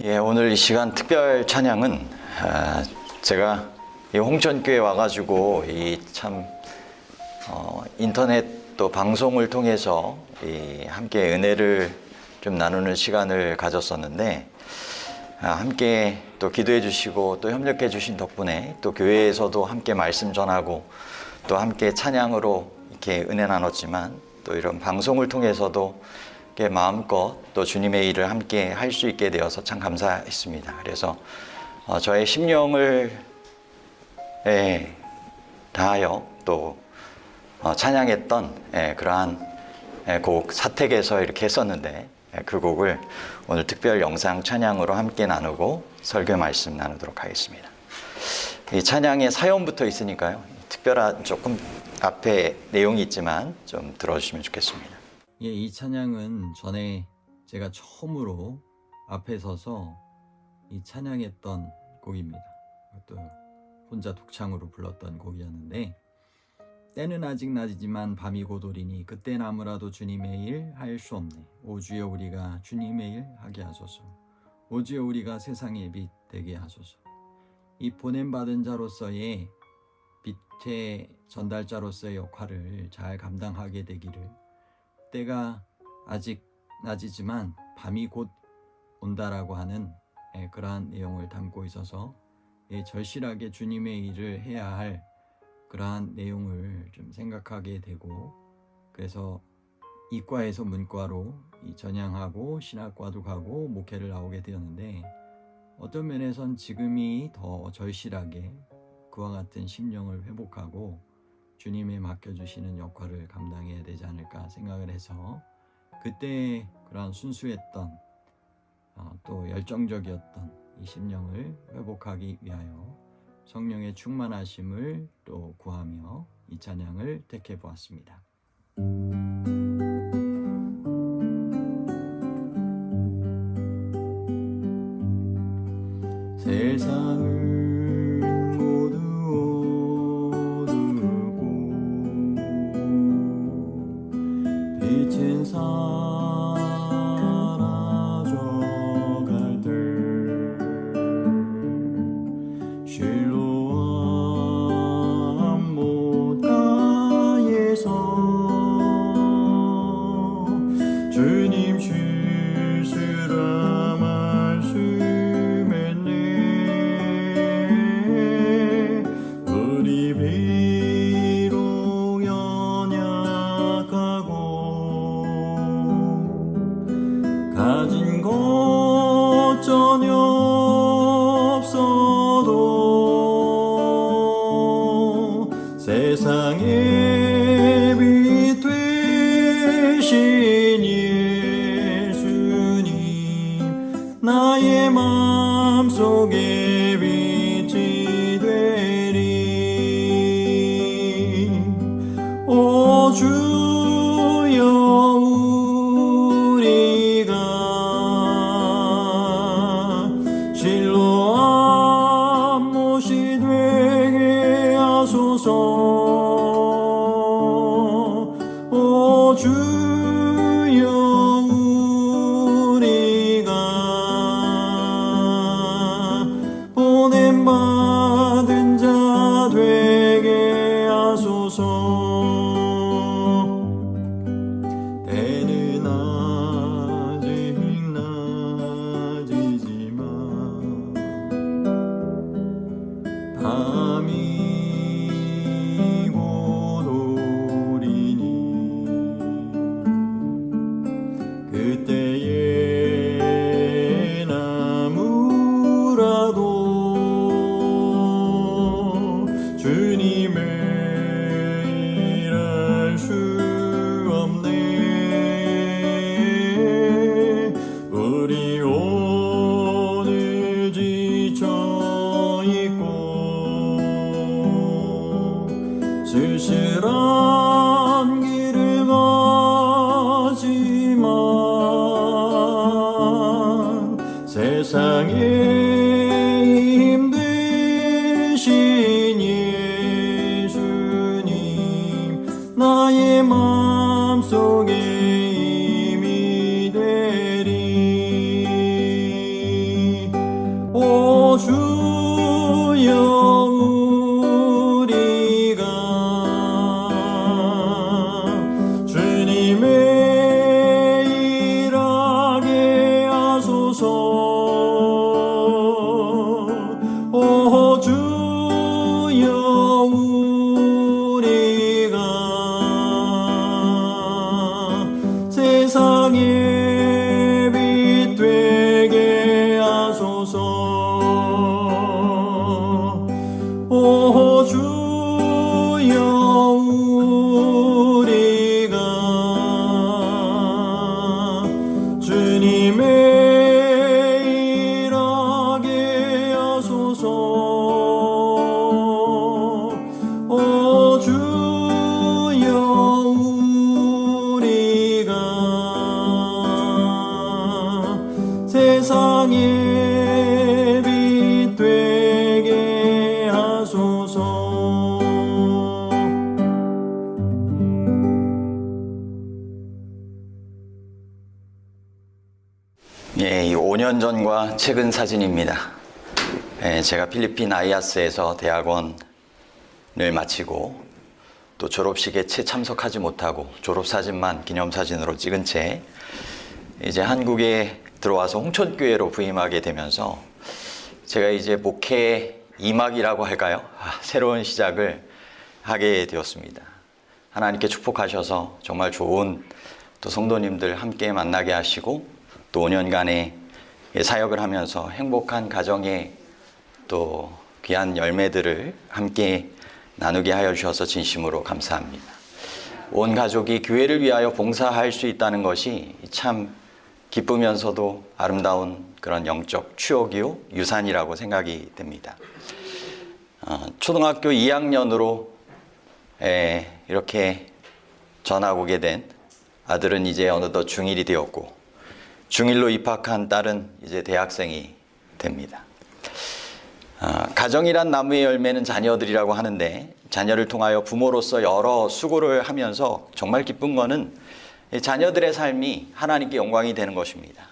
오늘 이 시간 특별 찬양은 제가 이 홍천교회 와가지고 인터넷 또 방송을 통해서 함께 은혜를 좀 나누는 시간을 가졌었는데, 함께 또 기도해 주시고 또 협력해 주신 덕분에 또 교회에서도 함께 말씀 전하고 또 함께 찬양으로 이렇게 은혜 나눴지만, 또 이런 방송을 통해서도 이렇게 마음껏 또 주님의 일을 함께 할 수 있게 되어서 참 감사했습니다. 그래서 저의 심령을 다하여 또 찬양했던 그러한 곡 사택에서 이렇게 했었는데, 그 곡을 오늘 특별 영상 찬양으로 함께 나누고 설교 말씀 나누도록 하겠습니다. 이 찬양에 사연부터 있으니까요, 특별한 조금 앞에 내용이 있지만 좀 들어주시면 좋겠습니다. 이 찬양은 전에 제가 처음으로 앞에 서서 이 찬양했던 곡입니다. 또 혼자 독창으로 불렀던 곡이었는데, 때는 아직 낮이지만 밤이 곧 오리니 그때 나무라도 주님의 일 할 수 없네. 오 주여 우리가 주님의 일 하게 하소서. 오 주여 우리가 세상의 빛 되게 하소서. 이 보냄받은 자로서의 빛의 전달자로서의 역할을 잘 감당하게 되기를, 때가 아직 낮이지만 밤이 곧 온다라고 하는 그러한 내용을 담고 있어서 절실하게 주님의 일을 해야 할 그러한 내용을 좀 생각하게 되고, 그래서 이과에서 문과로 전향하고 신학과도 가고 목회를 나오게 되었는데, 어떤 면에선 지금이 더 절실하게 그와 같은 심령을 회복하고 주님에 맡겨주시는 역할을 감당해야 되지 않을까 생각을 해서, 그때 그러한 순수했던 또 열정적이었던 이 심령을 회복하기 위하여 성령의 충만하심을 또 구하며 이 찬양을 택해 보았습니다. 세상을 빛은 사라져갈 때 실로암 못가에서 주님 실수라 말씀했네. 우리 비록 연약하고 가진 것 전혀 없어도 세상의 빛 되신 예수님, 나의 마음속에 빛이 되리. 오 주여 우리가 실로암 못이 되게 하소서. 오 주여 우리가 보냄받은 자 되게 하소서. 때는 아직 낮이지만 밤이 곧 오리니 그때의 나무라도 주님의 일할 수 없네. 우리 오늘 지쳐있고 쓸쓸한 길을 가지만 세상에 힘드신 예수님, 나의 마음속에 힘이 되리. 5년 전과 최근 사진입니다. 제가 필리핀 아이아스에서 대학원을 마치고 또 졸업식에 채 참석하지 못하고 졸업사진만 기념사진으로 찍은 채 이제 한국에 들어와서 홍천교회로 부임하게 되면서 제가 이제 목회 2막이라고 할까요? 새로운 시작을 하게 되었습니다. 하나님께 축복하셔서 정말 좋은 또 성도님들 함께 만나게 하시고 또 5년간의 사역을 하면서 행복한 가정의 또 귀한 열매들을 함께 나누게 하여 주셔서 진심으로 감사합니다. 온 가족이 교회를 위하여 봉사할 수 있다는 것이 참 기쁘면서도 아름다운 그런 영적 추억이요 유산이라고 생각이 됩니다. 초등학교 2학년으로 이렇게 전학 오게 된 아들은 이제 어느덧 중1이 되었고 중1로 입학한 딸은 이제 대학생이 됩니다. 가정이란 나무의 열매는 자녀들이라고 하는데 자녀를 통하여 부모로서 여러 수고를 하면서 정말 기쁜 거는 자녀들의 삶이 하나님께 영광이 되는 것입니다.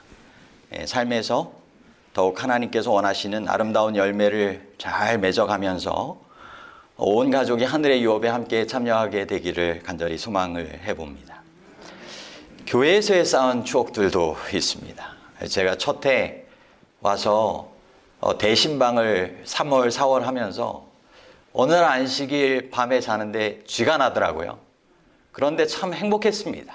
삶에서 더욱 하나님께서 원하시는 아름다운 열매를 잘 맺어가면서 온 가족이 하늘의 유업에 함께 참여하게 되기를 간절히 소망을 해봅니다. 교회에서의 쌓은 추억들도 있습니다. 제가 첫 해 와서 대신방을 3월, 4월 하면서 어느 날 안식일 밤에 자는데 쥐가 나더라고요. 그런데 참 행복했습니다.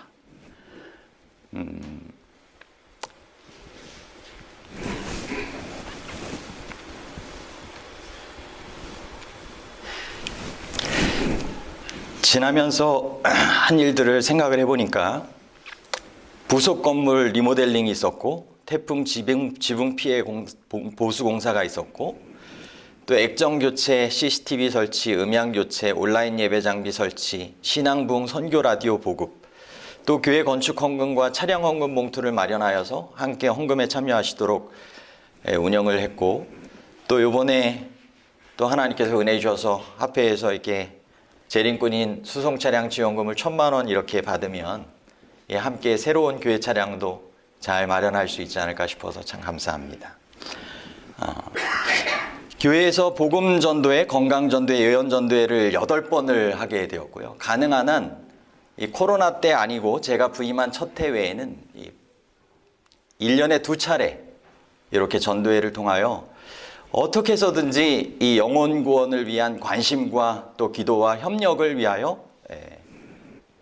지나면서 한 일들을 생각을 해보니까 부속 건물 리모델링이 있었고 태풍 지붕 피해 보수 공사가 있었고 또 액정 교체, CCTV 설치, 음향 교체, 온라인 예배 장비 설치, 신앙부흥 선교 라디오 보급, 또 교회 건축 헌금과 차량 헌금 봉투를 마련하여서 함께 헌금에 참여하시도록 운영을 했고 또 이번에 또 하나님께서 은혜 주셔서 합회에서 이렇게 재림꾼인 수송 차량 지원금을 1,000만 원 이렇게 받으면 함께 새로운 교회 차량도 잘 마련할 수 있지 않을까 싶어서 참 감사합니다. 교회에서 복음 전도회, 건강 전도회, 예언 전도회를 8번을 하게 되었고요. 가능한 한 이 코로나 때 아니고 제가 부임한 첫 해 외에는 1년에 2차례 이렇게 전도회를 통하여 어떻게 해서든지 이 영혼 구원을 위한 관심과 또 기도와 협력을 위하여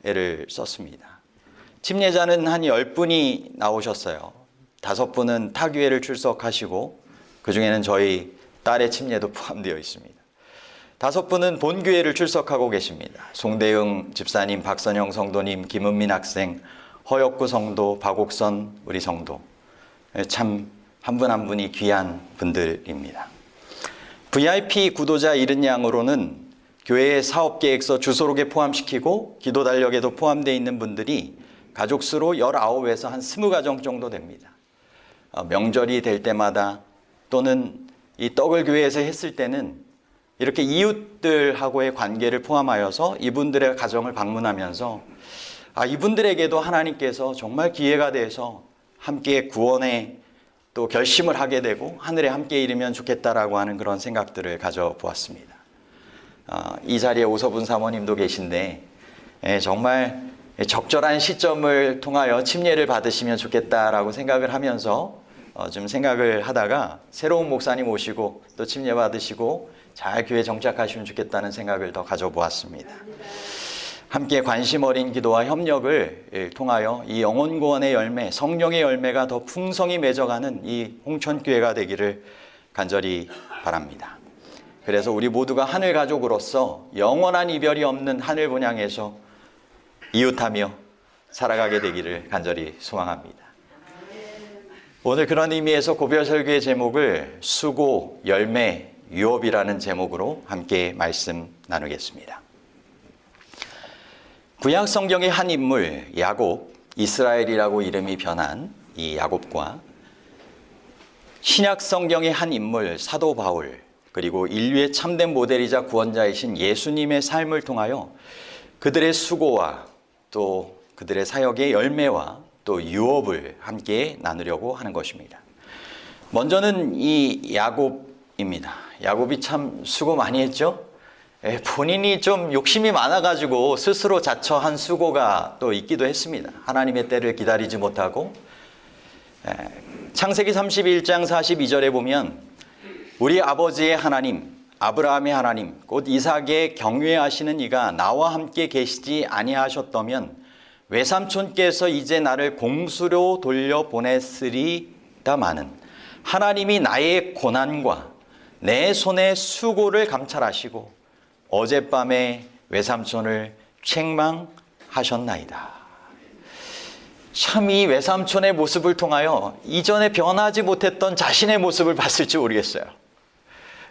애를 썼습니다. 침례자는 한 10분이 나오셨어요. 5분은 타교회를 출석하시고 그 중에는 저희 딸의 침례도 포함되어 있습니다. 5분은 본교회를 출석하고 계십니다. 송대응 집사님, 박선영 성도님, 김은민 학생, 허혁구 성도, 박옥선 우리 성도, 참 한 분 한 분이 귀한 분들입니다. VIP 구도자 70양으로는 교회의 사업계획서 주소록에 포함시키고 기도 달력에도 포함되어 있는 분들이 가족수로 19에서 한 20가정 정도 됩니다. 명절이 될 때마다 또는 이 떡을 교회에서 했을 때는 이렇게 이웃들하고의 관계를 포함하여서 이분들의 가정을 방문하면서 이분들에게도 하나님께서 정말 기회가 돼서 함께 구원의 또 결심을 하게 되고 하늘에 함께 이르면 좋겠다라고 하는 그런 생각들을 가져보았습니다. 이 자리에 오서분 사모님도 계신데 정말 적절한 시점을 통하여 침례를 받으시면 좋겠다라고 생각을 하면서 좀 생각을 하다가 새로운 목사님 오시고 또 침례 받으시고 잘 교회 정착하시면 좋겠다는 생각을 더 가져보았습니다. 함께 관심 어린 기도와 협력을 통하여 이 영혼 구원의 열매, 성령의 열매가 더 풍성히 맺어가는 이 홍천교회가 되기를 간절히 바랍니다. 그래서 우리 모두가 하늘 가족으로서 영원한 이별이 없는 하늘 본향에서 이웃하며 살아가게 되기를 간절히 소망합니다. 오늘 그런 의미에서 고별설교의 제목을 수고, 열매, 유업이라는 제목으로 함께 말씀 나누겠습니다. 구약 성경의 한 인물 야곱, 이스라엘이라고 이름이 변한 이 야곱과 신약 성경의 한 인물 사도 바울, 그리고 인류의 참된 모델이자 구원자이신 예수님의 삶을 통하여 그들의 수고와 또 그들의 사역의 열매와 또 유업을 함께 나누려고 하는 것입니다. 먼저는 이 야곱입니다. 야곱이 참 수고 많이 했죠. 본인이 좀 욕심이 많아가지고 스스로 자처한 수고가 또 있기도 했습니다. 하나님의 때를 기다리지 못하고. 창세기 31장 42절에 보면 우리 아버지의 하나님, 아브라함의 하나님, 곧 이삭의 경외하시는 이가 나와 함께 계시지 아니하셨다면 외삼촌께서 이제 나를 공수로 돌려보냈으리다마는 하나님이 나의 고난과 내 손의 수고를 감찰하시고 어젯밤에 외삼촌을 책망하셨나이다. 참 이 외삼촌의 모습을 통하여 이전에 변하지 못했던 자신의 모습을 봤을지 모르겠어요.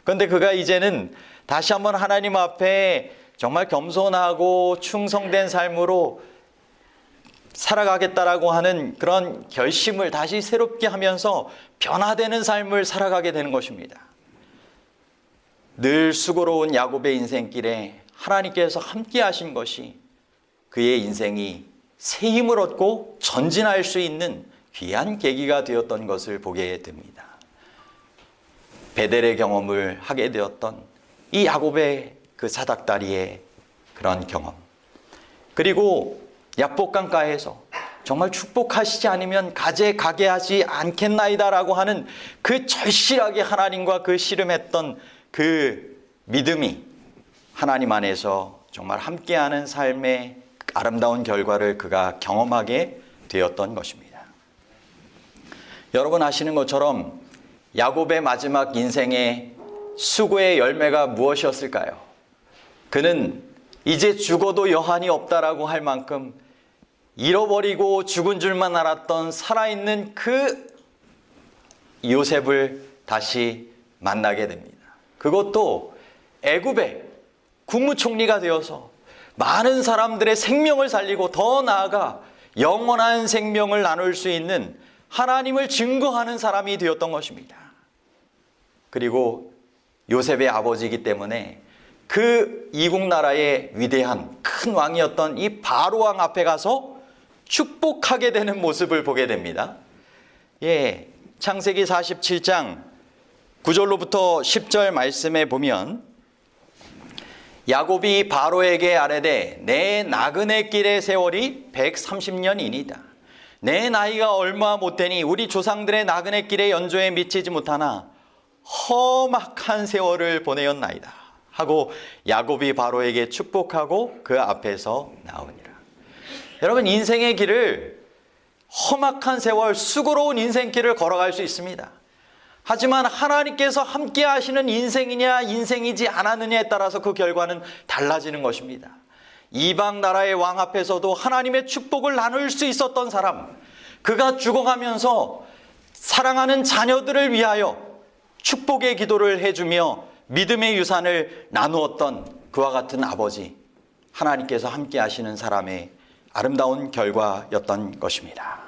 그런데 그가 이제는 다시 한번 하나님 앞에 정말 겸손하고 충성된 삶으로 살아가겠다라고 하는 그런 결심을 다시 새롭게 하면서 변화되는 삶을 살아가게 되는 것입니다. 늘 수고로운 야곱의 인생길에 하나님께서 함께 하신 것이 그의 인생이 새 힘을 얻고 전진할 수 있는 귀한 계기가 되었던 것을 보게 됩니다. 베델의 경험을 하게 되었던 이 야곱의 그 사닥다리의 그런 경험, 그리고 야복강가에서 정말 축복하시지 않으면 가재 가게 하지 않겠나이다라고 하는 그 절실하게 하나님과 그 씨름했던 그 믿음이 하나님 안에서 정말 함께하는 삶의 아름다운 결과를 그가 경험하게 되었던 것입니다. 여러분 아시는 것처럼 야곱의 마지막 인생의 수고의 열매가 무엇이었을까요? 그는 이제 죽어도 여한이 없다라고 할 만큼 잃어버리고 죽은 줄만 알았던 살아있는 그 요셉을 다시 만나게 됩니다. 그것도 애굽의 국무총리가 되어서 많은 사람들의 생명을 살리고 더 나아가 영원한 생명을 나눌 수 있는 하나님을 증거하는 사람이 되었던 것입니다. 그리고 요셉의 아버지이기 때문에 그 이국 나라의 위대한 큰 왕이었던 이 바로 왕 앞에 가서 축복하게 되는 모습을 보게 됩니다. 창세기 47장 9절로부터 10절 말씀에 보면 야곱이 바로에게 아뢰되 내 나그네 길의 세월이 130년이니이다. 내 나이가 얼마 못되니 우리 조상들의 나그네 길의 연조에 미치지 못하나 험악한 세월을 보내었나이다 하고 야곱이 바로에게 축복하고 그 앞에서 나오니라. 여러분, 인생의 길을 험악한 세월, 수고로운 인생길을 걸어갈 수 있습니다. 하지만 하나님께서 함께 하시는 인생이냐 인생이지 않았느냐에 따라서 그 결과는 달라지는 것입니다. 이방 나라의 왕 앞에서도 하나님의 축복을 나눌 수 있었던 사람, 그가 죽어가면서 사랑하는 자녀들을 위하여 축복의 기도를 해주며 믿음의 유산을 나누었던 그와 같은 아버지, 하나님께서 함께 하시는 사람의 아름다운 결과였던 것입니다.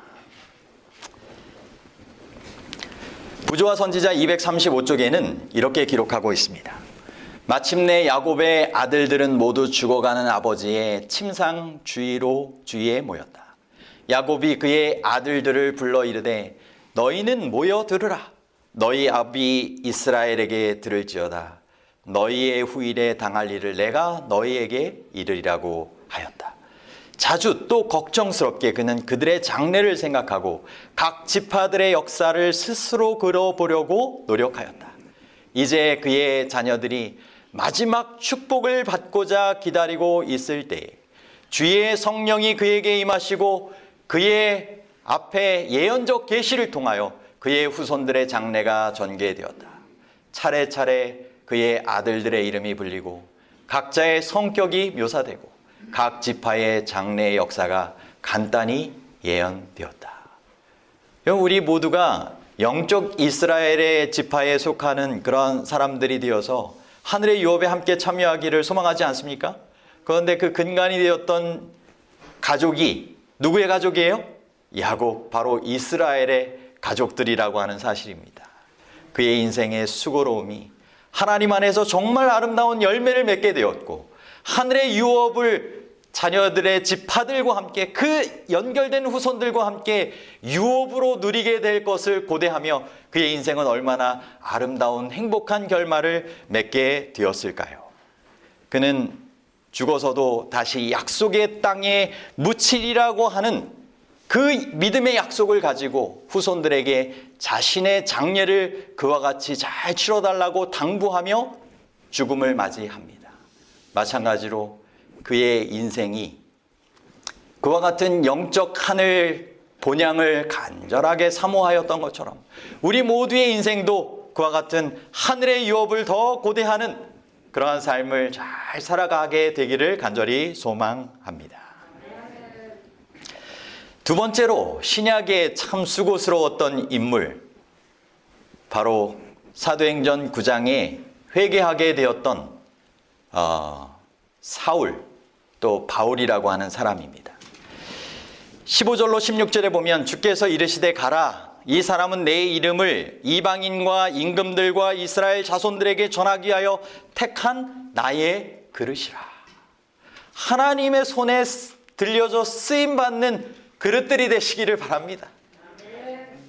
부조와 선지자 235쪽에는 이렇게 기록하고 있습니다. 마침내 야곱의 아들들은 모두 죽어가는 아버지의 침상 주위에 모였다. 야곱이 그의 아들들을 불러 이르되 너희는 모여 들으라. 너희 아비 이스라엘에게 들을지어다. 너희의 후일에 당할 일을 내가 너희에게 이르리라고 하였다. 자주 또 걱정스럽게 그는 그들의 장래를 생각하고 각 지파들의 역사를 스스로 그려보려고 노력하였다. 이제 그의 자녀들이 마지막 축복을 받고자 기다리고 있을 때에 주의 성령이 그에게 임하시고 그의 앞에 예언적 계시를 통하여 그의 후손들의 장래가 전개되었다. 차례차례 그의 아들들의 이름이 불리고 각자의 성격이 묘사되고 각 지파의 장래의 역사가 간단히 예언되었다. 우리 모두가 영적 이스라엘의 지파에 속하는 그런 사람들이 되어서 하늘의 유업에 함께 참여하기를 소망하지 않습니까? 그런데 그 근간이 되었던 가족이 누구의 가족이에요? 야곱, 바로 이스라엘의 가족들이라고 하는 사실입니다. 그의 인생의 수고로움이 하나님 안에서 정말 아름다운 열매를 맺게 되었고 하늘의 유업을 자녀들의 지파들과 함께 그 연결된 후손들과 함께 유업으로 누리게 될 것을 고대하며 그의 인생은 얼마나 아름다운 행복한 결말을 맺게 되었을까요? 그는 죽어서도 다시 약속의 땅에 묻히리라고 하는 그 믿음의 약속을 가지고 후손들에게 자신의 장례를 그와 같이 잘 치러달라고 당부하며 죽음을 맞이합니다. 마찬가지로 그의 인생이 그와 같은 영적 하늘 본향을 간절하게 사모하였던 것처럼 우리 모두의 인생도 그와 같은 하늘의 유업을 더 고대하는 그러한 삶을 잘 살아가게 되기를 간절히 소망합니다. 두 번째로 신약에 참 수고스러웠던 인물, 바로 사도행전 9장에 회개하게 되었던 사울, 또 바울이라고 하는 사람입니다. 15절로 16절에 보면 주께서 이르시되 가라. 이 사람은 내 이름을 이방인과 임금들과 이스라엘 자손들에게 전하기 위하여 택한 나의 그릇이라. 하나님의 손에 들려져 쓰임받는 그릇들이 되시기를 바랍니다.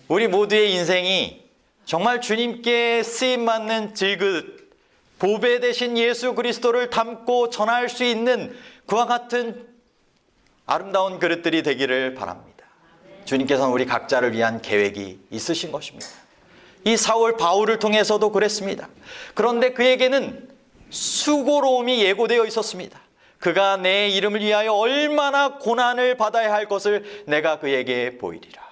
우리 모두의 인생이 정말 주님께 쓰임받는 질그릇, 보배 되신 예수 그리스도를 담고 전할 수 있는 그와 같은 아름다운 그릇들이 되기를 바랍니다. 주님께서는 우리 각자를 위한 계획이 있으신 것입니다. 이 사울 바울을 통해서도 그랬습니다. 그런데 그에게는 수고로움이 예고되어 있었습니다. 그가 내 이름을 위하여 얼마나 고난을 받아야 할 것을 내가 그에게 보이리라.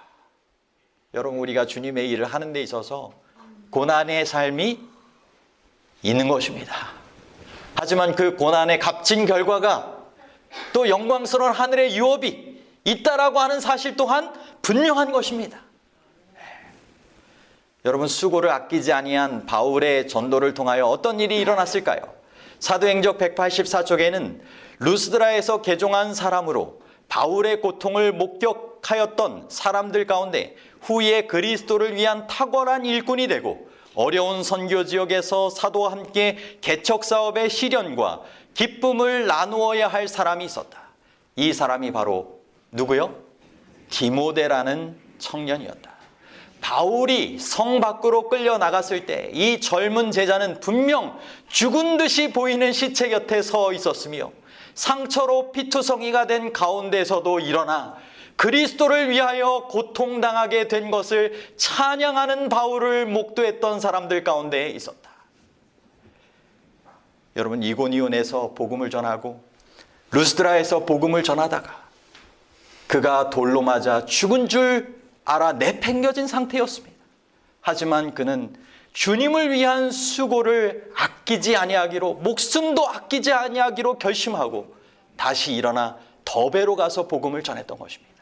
여러분, 우리가 주님의 일을 하는 데 있어서 고난의 삶이 있는 것입니다. 하지만 그 고난의 값진 결과가 또 영광스러운 하늘의 유업이 있다라고 하는 사실 또한 분명한 것입니다. 여러분, 수고를 아끼지 아니한 바울의 전도를 통하여 어떤 일이 일어났을까요? 사도행전 184쪽에는 루스드라에서 개종한 사람으로 바울의 고통을 목격하였던 사람들 가운데 후에 그리스도를 위한 탁월한 일꾼이 되고 어려운 선교 지역에서 사도와 함께 개척 사업의 시련과 기쁨을 나누어야 할 사람이 있었다. 이 사람이 바로 누구요? 디모데라는 청년이었다. 바울이 성 밖으로 끌려 나갔을 때 이 젊은 제자는 분명 죽은 듯이 보이는 시체 곁에 서 있었으며 상처로 피투성이가 된 가운데서도 일어나 그리스도를 위하여 고통당하게 된 것을 찬양하는 바울을 목도했던 사람들 가운데 있었다. 여러분, 이고니온에서 복음을 전하고 루스드라에서 복음을 전하다가 그가 돌로 맞아 죽은 줄 알아 내팽겨진 상태였습니다. 하지만 그는 주님을 위한 수고를 아끼지 아니하기로, 목숨도 아끼지 아니하기로 결심하고 다시 일어나 더베로 가서 복음을 전했던 것입니다.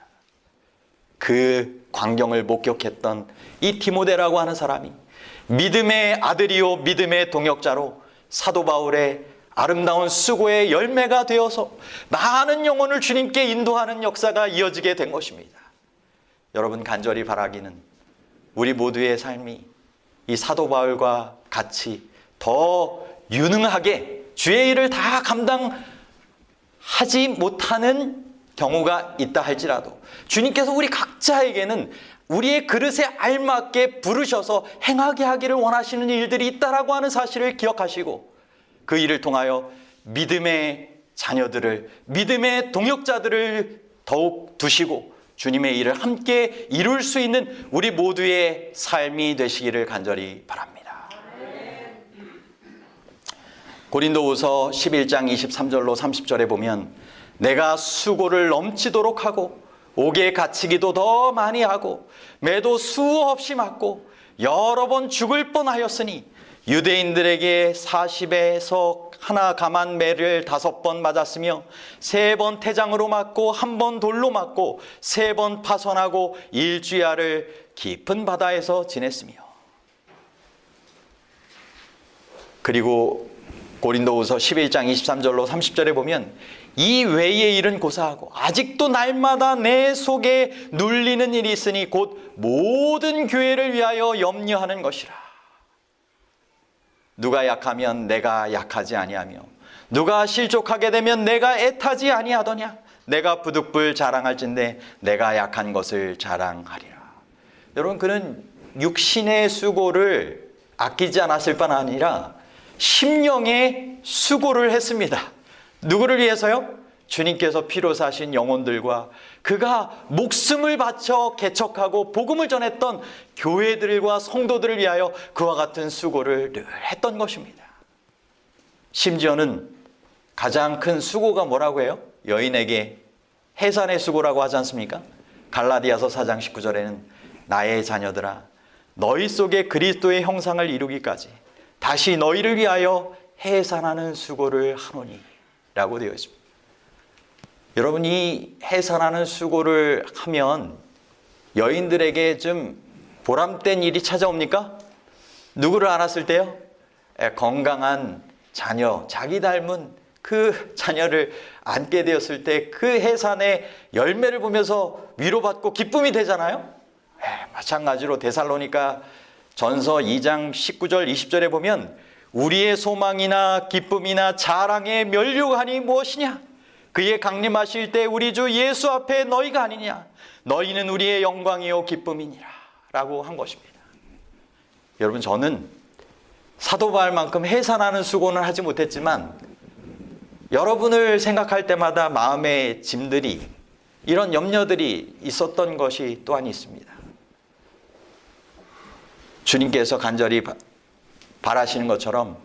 그 광경을 목격했던 이 디모데라고 하는 사람이 믿음의 아들이요 믿음의 동역자로 사도 바울의 아름다운 수고의 열매가 되어서 많은 영혼을 주님께 인도하는 역사가 이어지게 된 것입니다. 여러분, 간절히 바라기는 우리 모두의 삶이 이 사도 바울과 같이 더 유능하게 주의 일을 다 감당하지 못하는 경우가 있다 할지라도 주님께서 우리 각자에게는 우리의 그릇에 알맞게 부르셔서 행하게 하기를 원하시는 일들이 있다라고 하는 사실을 기억하시고 그 일을 통하여 믿음의 자녀들을, 믿음의 동역자들을 더욱 두시고 주님의 일을 함께 이룰 수 있는 우리 모두의 삶이 되시기를 간절히 바랍니다. 고린도후서 11장 23절로 30절에 보면 내가 수고를 넘치도록 하고 옥에 갇히기도 더 많이 하고 매도 수없이 맞고 여러 번 죽을 뻔하였으니 유대인들에게 40에서 하나 감한 매를 5번 맞았으며 3번 태장으로 맞고 1번 돌로 맞고 3번 파선하고 일주야를 깊은 바다에서 지냈으며. 그리고 고린도후서 11장 23절로 30절에 보면 이 외의 일은 고사하고 아직도 날마다 내 속에 눌리는 일이 있으니 곧 모든 교회를 위하여 염려하는 것이라. 누가 약하면 내가 약하지 아니하며 누가 실족하게 되면 내가 애타지 아니하더냐? 내가 부득불 자랑할진대 내가 약한 것을 자랑하리라. 여러분, 그는 육신의 수고를 아끼지 않았을 뿐 아니라 심령의 수고를 했습니다. 누구를 위해서요? 주님께서 피로 사신 영혼들과 그가 목숨을 바쳐 개척하고 복음을 전했던 교회들과 성도들을 위하여 그와 같은 수고를 늘 했던 것입니다. 심지어는 가장 큰 수고가 뭐라고 해요? 여인에게 해산의 수고라고 하지 않습니까? 갈라디아서 4장 19절에는 나의 자녀들아 너희 속에 그리스도의 형상을 이루기까지 다시 너희를 위하여 해산하는 수고를 하노니 라고 되어 있습니다. 여러분, 이 해산하는 수고를 하면 여인들에게 좀 보람된 일이 찾아옵니까? 누구를 안았을 때요? 건강한 자녀, 자기 닮은 그 자녀를 안게 되었을 때 그 해산의 열매를 보면서 위로받고 기쁨이 되잖아요. 마찬가지로 데살로니가 전서 2장 19절 20절에 보면 우리의 소망이나 기쁨이나 자랑의 면류관이 무엇이냐? 그의 강림하실 때 우리 주 예수 앞에 너희가 아니냐? 너희는 우리의 영광이요 기쁨이니라 라고 한 것입니다. 여러분, 저는 사도 바울만큼 해산하는 수고는 하지 못했지만 여러분을 생각할 때마다 마음의 짐들이, 이런 염려들이 있었던 것이 또한 있습니다. 주님께서 간절히 바라시는 것처럼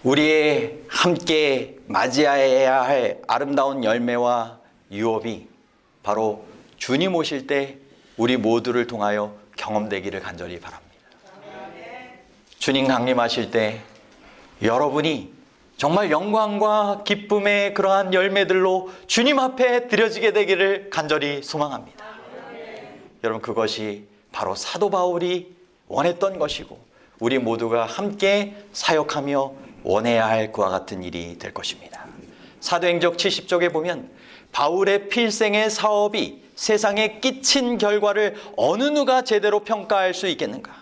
우리의 함께 맞이해야 할 아름다운 열매와 유업이 바로 주님 오실 때 우리 모두를 통하여 경험되기를 간절히 바랍니다. 주님 강림하실 때 여러분이 정말 영광과 기쁨의 그러한 열매들로 주님 앞에 드려지게 되기를 간절히 소망합니다. 여러분, 그것이 바로 사도 바울이 원했던 것이고 우리 모두가 함께 사역하며 원해야 할 그와 같은 일이 될 것입니다. 사도행적 70쪽에 보면 바울의 필생의 사업이 세상에 끼친 결과를 어느 누가 제대로 평가할 수 있겠는가?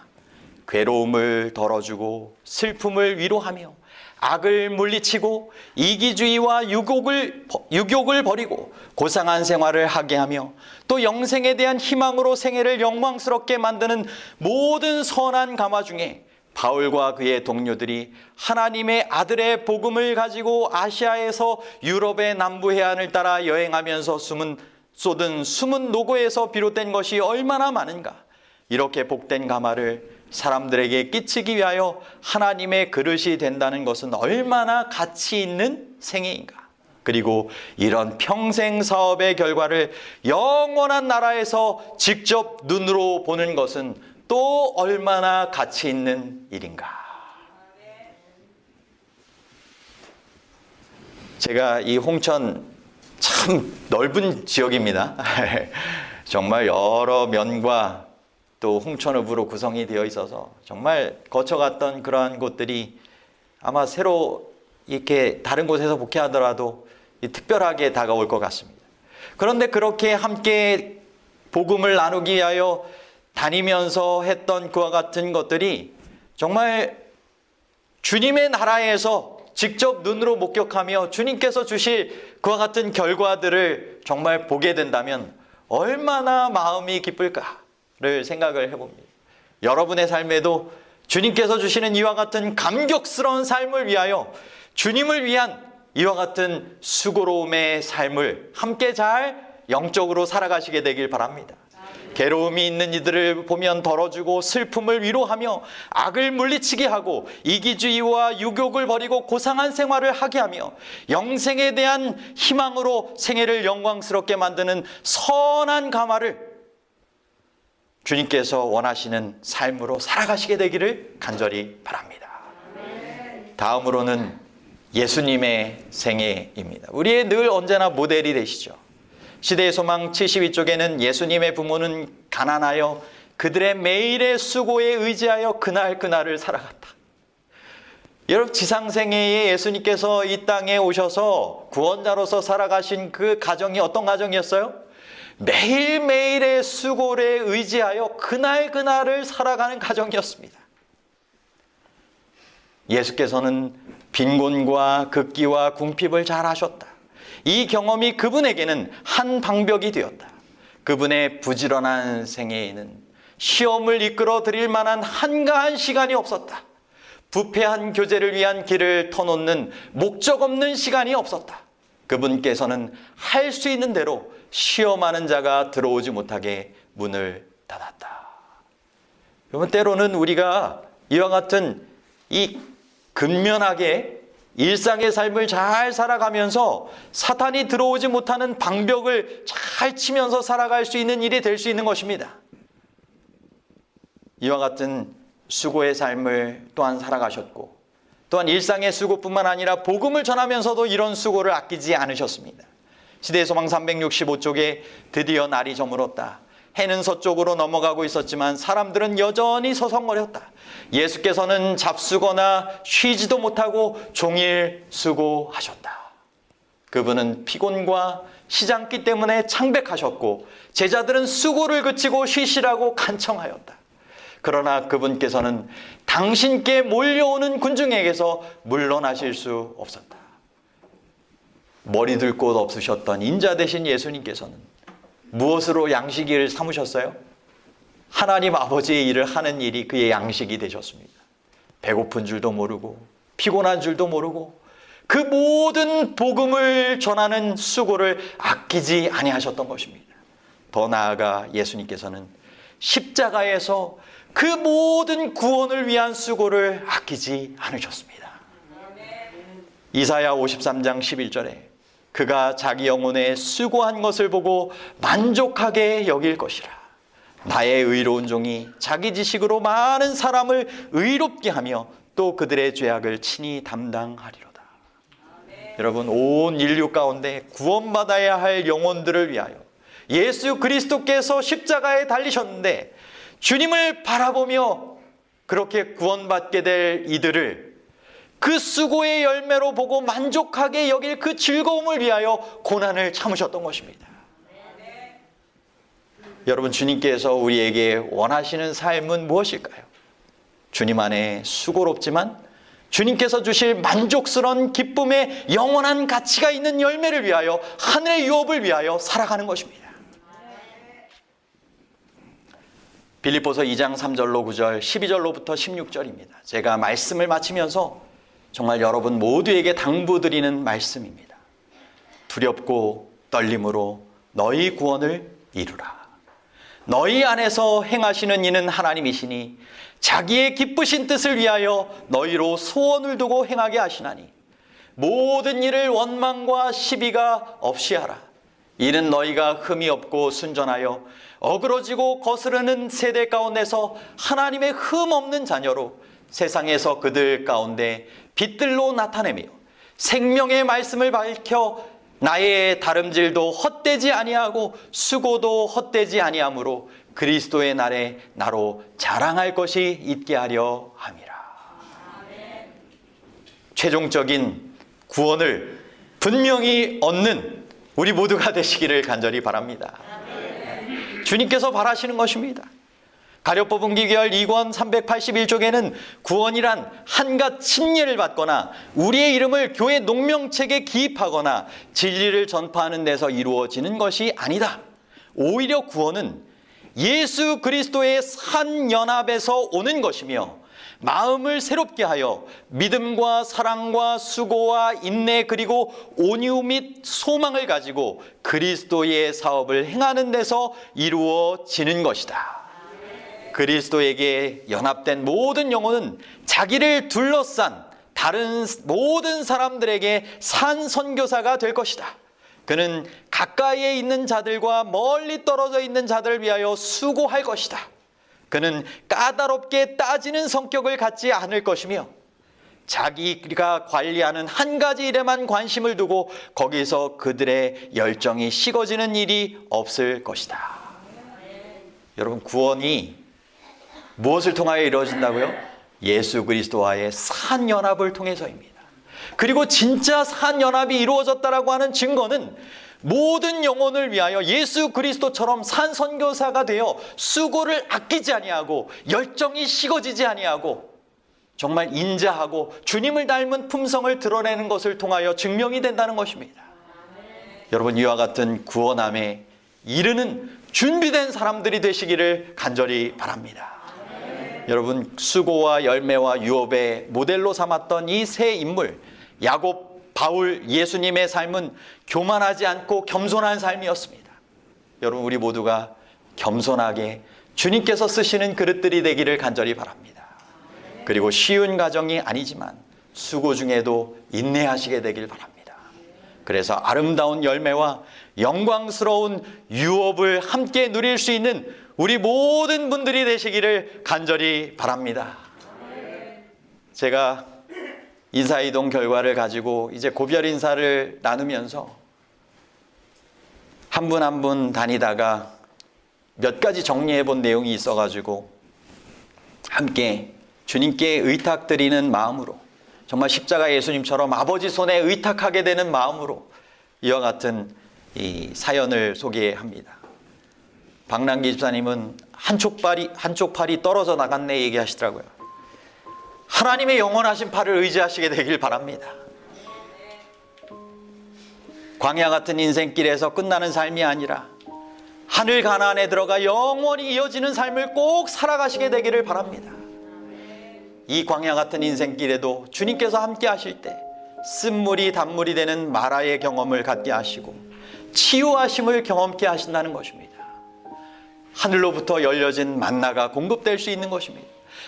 괴로움을 덜어주고 슬픔을 위로하며 악을 물리치고 이기주의와 유욕을 버리고 고상한 생활을 하게 하며 또 영생에 대한 희망으로 생애를 영광스럽게 만드는 모든 선한 가마 중에 바울과 그의 동료들이 하나님의 아들의 복음을 가지고 아시아에서 유럽의 남부 해안을 따라 여행하면서 쏟은 숨은 노고에서 비롯된 것이 얼마나 많은가? 이렇게 복된 가마를 사람들에게 끼치기 위하여 하나님의 그릇이 된다는 것은 얼마나 가치 있는 생애인가? 그리고 이런 평생 사업의 결과를 영원한 나라에서 직접 눈으로 보는 것은 또 얼마나 가치 있는 일인가? 제가 이 홍천 참 넓은 지역입니다. 정말 여러 면과 또 홍천읍으로 구성이 되어 있어서 정말 거쳐갔던 그러한 곳들이 아마 새로 이렇게 다른 곳에서 목회하더라도 특별하게 다가올 것 같습니다. 그런데 그렇게 함께 복음을 나누기 위하여 다니면서 했던 그와 같은 것들이 정말 주님의 나라에서 직접 눈으로 목격하며 주님께서 주실 그와 같은 결과들을 정말 보게 된다면 얼마나 마음이 기쁠까를 생각을 해봅니다. 여러분의 삶에도 주님께서 주시는 이와 같은 감격스러운 삶을 위하여 주님을 위한 이와 같은 수고로움의 삶을 함께 잘 영적으로 살아가시게 되길 바랍니다. 괴로움이 있는 이들을 보면 덜어주고 슬픔을 위로하며 악을 물리치게 하고 이기주의와 유욕을 버리고 고상한 생활을 하게 하며 영생에 대한 희망으로 생애를 영광스럽게 만드는 선한 가마를 주님께서 원하시는 삶으로 살아가시게 되기를 간절히 바랍니다. 다음으로는 예수님의 생애입니다. 우리의 늘 언제나 모델이 되시죠. 시대의 소망 72쪽에는 예수님의 부모는 가난하여 그들의 매일의 수고에 의지하여 그날을 살아갔다. 여러분, 지상생애에 예수님께서 이 땅에 오셔서 구원자로서 살아가신 그 가정이 어떤 가정이었어요? 매일매일의 수고에 의지하여 그날을 살아가는 가정이었습니다. 예수께서는 빈곤과 극기와 궁핍을 잘 하셨다. 이 경험이 그분에게는 한 방벽이 되었다. 그분의 부지런한 생애에는 시험을 이끌어 드릴 만한 한가한 시간이 없었다. 부패한 교제를 위한 길을 터놓는 목적 없는 시간이 없었다. 그분께서는 할 수 있는 대로 시험하는 자가 들어오지 못하게 문을 닫았다. 여러분, 때로는 우리가 이와 같은 이 근면하게 일상의 삶을 잘 살아가면서 사탄이 들어오지 못하는 방벽을 잘 치면서 살아갈 수 있는 일이 될 수 있는 것입니다. 이와 같은 수고의 삶을 또한 살아가셨고, 또한 일상의 수고뿐만 아니라 복음을 전하면서도 이런 수고를 아끼지 않으셨습니다. 시대의 소망 365쪽에 드디어 날이 저물었다. 해는 서쪽으로 넘어가고 있었지만 사람들은 여전히 서성거렸다. 예수께서는 잡수거나 쉬지도 못하고 종일 수고하셨다. 그분은 피곤과 시장기 때문에 창백하셨고 제자들은 수고를 그치고 쉬시라고 간청하였다. 그러나 그분께서는 당신께 몰려오는 군중에게서 물러나실 수 없었다. 머리 들 곳 없으셨던 인자 되신 예수님께서는 무엇으로 양식을 삼으셨어요? 하나님 아버지의 일을 하는 일이 그의 양식이 되셨습니다. 배고픈 줄도 모르고 피곤한 줄도 모르고 그 모든 복음을 전하는 수고를 아끼지 아니하셨던 것입니다. 더 나아가 예수님께서는 십자가에서 그 모든 구원을 위한 수고를 아끼지 않으셨습니다. 이사야 53장 11절에 그가 자기 영혼에 수고한 것을 보고 만족하게 여길 것이라. 나의 의로운 종이 자기 지식으로 많은 사람을 의롭게 하며 또 그들의 죄악을 친히 담당하리로다. 여러분, 온 인류 가운데 구원받아야 할 영혼들을 위하여 예수 그리스도께서 십자가에 달리셨는데 주님을 바라보며 그렇게 구원받게 될 이들을 그 수고의 열매로 보고 만족하게 여길 그 즐거움을 위하여 고난을 참으셨던 것입니다. 여러분, 주님께서 우리에게 원하시는 삶은 무엇일까요? 주님 안에 수고롭지만 주님께서 주실 만족스러운 기쁨의 영원한 가치가 있는 열매를 위하여 하늘의 유업을 위하여 살아가는 것입니다. 빌립보서 2장 3절로 9절, 12절로부터 16절입니다. 제가 말씀을 마치면서 정말 여러분 모두에게 당부드리는 말씀입니다. 두렵고 떨림으로 너희 구원을 이루라. 너희 안에서 행하시는 이는 하나님이시니 자기의 기쁘신 뜻을 위하여 너희로 소원을 두고 행하게 하시나니 모든 일을 원망과 시비가 없이 하라. 이는 너희가 흠이 없고 순전하여 어그러지고 거스르는 세대 가운데서 하나님의 흠 없는 자녀로 세상에서 그들 가운데 빛들로 나타내며 생명의 말씀을 밝혀 나의 다름질도 헛되지 아니하고 수고도 헛되지 아니하므로 그리스도의 날에 나로 자랑할 것이 있게 하려 함이라. 최종적인 구원을 분명히 얻는 우리 모두가 되시기를 간절히 바랍니다. 주님께서 바라시는 것입니다. 가룟 기결 2권 381쪽에는 구원이란 한갓 침례를 받거나 우리의 이름을 교회 농명책에 기입하거나 진리를 전파하는 데서 이루어지는 것이 아니다. 오히려 구원은 예수 그리스도의 산 연합에서 오는 것이며 마음을 새롭게 하여 믿음과 사랑과 수고와 인내 그리고 온유 및 소망을 가지고 그리스도의 사업을 행하는 데서 이루어지는 것이다. 그리스도에게 연합된 모든 영혼은 자기를 둘러싼 다른 모든 사람들에게 산 선교사가 될 것이다. 그는 가까이에 있는 자들과 멀리 떨어져 있는 자들을 위하여 수고할 것이다. 그는 까다롭게 따지는 성격을 갖지 않을 것이며 자기가 관리하는 한 가지 일에만 관심을 두고 거기서 그들의 열정이 식어지는 일이 없을 것이다. 여러분, 구원이 무엇을 통하여 이루어진다고요? 예수 그리스도와의 산연합을 통해서입니다. 그리고 진짜 산연합이 이루어졌다라고 하는 증거는 모든 영혼을 위하여 예수 그리스도처럼 산선교사가 되어 수고를 아끼지 아니하고 열정이 식어지지 아니하고 정말 인자하고 주님을 닮은 품성을 드러내는 것을 통하여 증명이 된다는 것입니다. 여러분, 이와 같은 구원함에 이르는 준비된 사람들이 되시기를 간절히 바랍니다. 여러분, 수고와 열매와 유업의 모델로 삼았던 이 세 인물, 야곱, 바울, 예수님의 삶은 교만하지 않고 겸손한 삶이었습니다. 여러분, 우리 모두가 겸손하게 주님께서 쓰시는 그릇들이 되기를 간절히 바랍니다. 그리고 쉬운 과정이 아니지만 수고 중에도 인내하시게 되길 바랍니다. 그래서 아름다운 열매와 영광스러운 유업을 함께 누릴 수 있는 우리 모든 분들이 되시기를 간절히 바랍니다. 제가 인사이동 결과를 가지고 이제 고별 인사를 나누면서 한 분 한 분 다니다가 몇 가지 정리해 본 내용이 있어가지고 함께 주님께 의탁드리는 마음으로, 정말 십자가 예수님처럼 아버지 손에 의탁하게 되는 마음으로 이와 같은 이 사연을 소개합니다. 박남기 집사님은 한쪽 팔이 떨어져 나갔네 얘기하시더라고요. 하나님의 영원하신 팔을 의지하시게 되길 바랍니다. 광야 같은 인생길에서 끝나는 삶이 아니라 하늘 가나안에 들어가 영원히 이어지는 삶을 꼭 살아가시게 되기를 바랍니다. 이 광야 같은 인생길에도 주님께서 함께 하실 때 쓴물이 단물이 되는 마라의 경험을 갖게 하시고 치유하심을 경험케 하신다는 것입니다. 하늘로부터 열려진 만나가 공급될 수 있는 것입니다.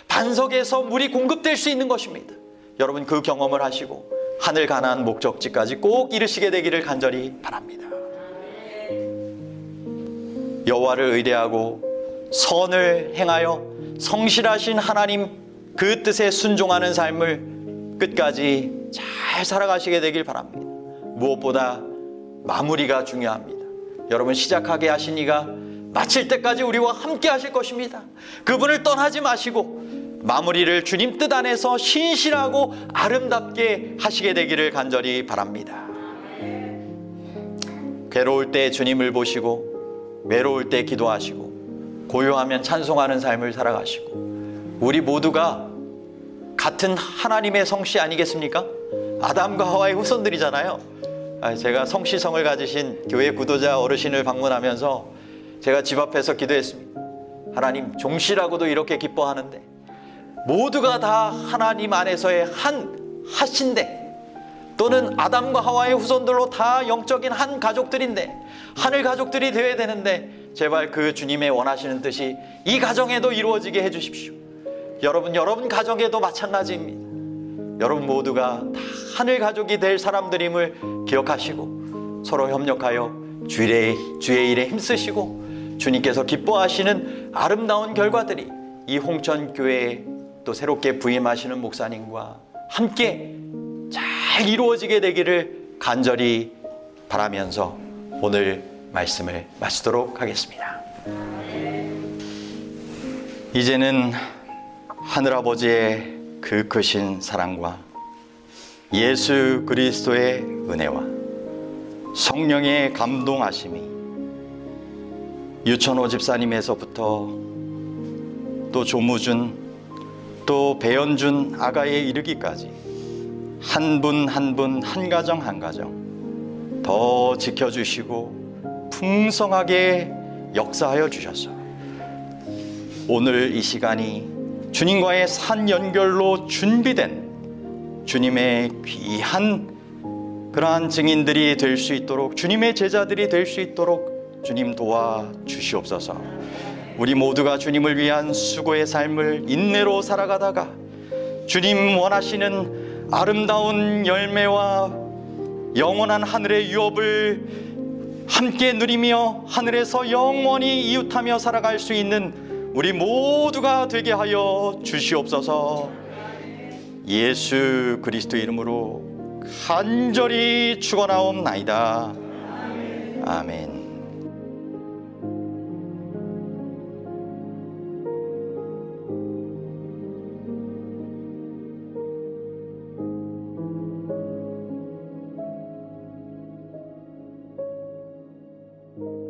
반석에서 물이 공급될 수 있는 것입니다. 여러분, 그 경험을 하시고 하늘 가나안 목적지까지 꼭 이르시게 되기를 간절히 바랍니다. 여호와를 의뢰하고 선을 행하여 성실하신 하나님 그 뜻에 순종하는 삶을 끝까지 잘 살아가시게 되길 바랍니다. 무엇보다 마무리가 중요합니다. 여러분, 시작하게 하신 이가 마칠 때까지 우리와 함께 하실 것입니다. 그분을 떠나지 마시고 마무리를 주님 뜻 안에서 신실하고 아름답게 하시게 되기를 간절히 바랍니다. 괴로울 때 주님을 보시고 외로울 때 기도하시고 고요하면 찬송하는 삶을 살아가시고 우리 모두가 같은 하나님의 성씨 아니겠습니까? 아담과 하와의 후손들이잖아요. 제가 성씨성을 가지신 교회 구도자 어르신을 방문하면서 제가 집 앞에서 기도했습니다. 하나님, 종씨라고도 이렇게 기뻐하는데 모두가 다 하나님 안에서의 한 하신데, 또는 아담과 하와의 후손들로 다 영적인 한 가족들인데, 하늘 가족들이 되어야 되는데 제발 그 주님의 원하시는 뜻이 이 가정에도 이루어지게 해주십시오. 여러분 가정에도 마찬가지입니다. 여러분 모두가 다 하늘 가족이 될 사람들임을 기억하시고 서로 협력하여 주의 일에 힘쓰시고 주님께서 기뻐하시는 아름다운 결과들이 이 홍천교회에 또 새롭게 부임하시는 목사님과 함께 잘 이루어지게 되기를 간절히 바라면서 오늘 말씀을 마치도록 하겠습니다. 이제는 하늘아버지의 그 크신 사랑과 예수 그리스도의 은혜와 성령의 감동하심이 유천호 집사님에서부터 또 조무준 또 배현준 아가에 이르기까지 한 분 한 분 한 가정 한 가정 더 지켜주시고 풍성하게 역사하여 주셔서 오늘 이 시간이 주님과의 산 연결로 준비된 주님의 귀한 그러한 증인들이 될 수 있도록, 주님의 제자들이 될 수 있도록 주님 도와 주시옵소서. 우리 모두가 주님을 위한 수고의 삶을 인내로 살아가다가 주님 원하시는 아름다운 열매와 영원한 하늘의 유업을 함께 누리며 하늘에서 영원히 이웃하며 살아갈 수 있는 우리 모두가 되게 하여 주시옵소서. 예수 그리스도 이름으로 간절히 축원하옵나이다. 아멘. you.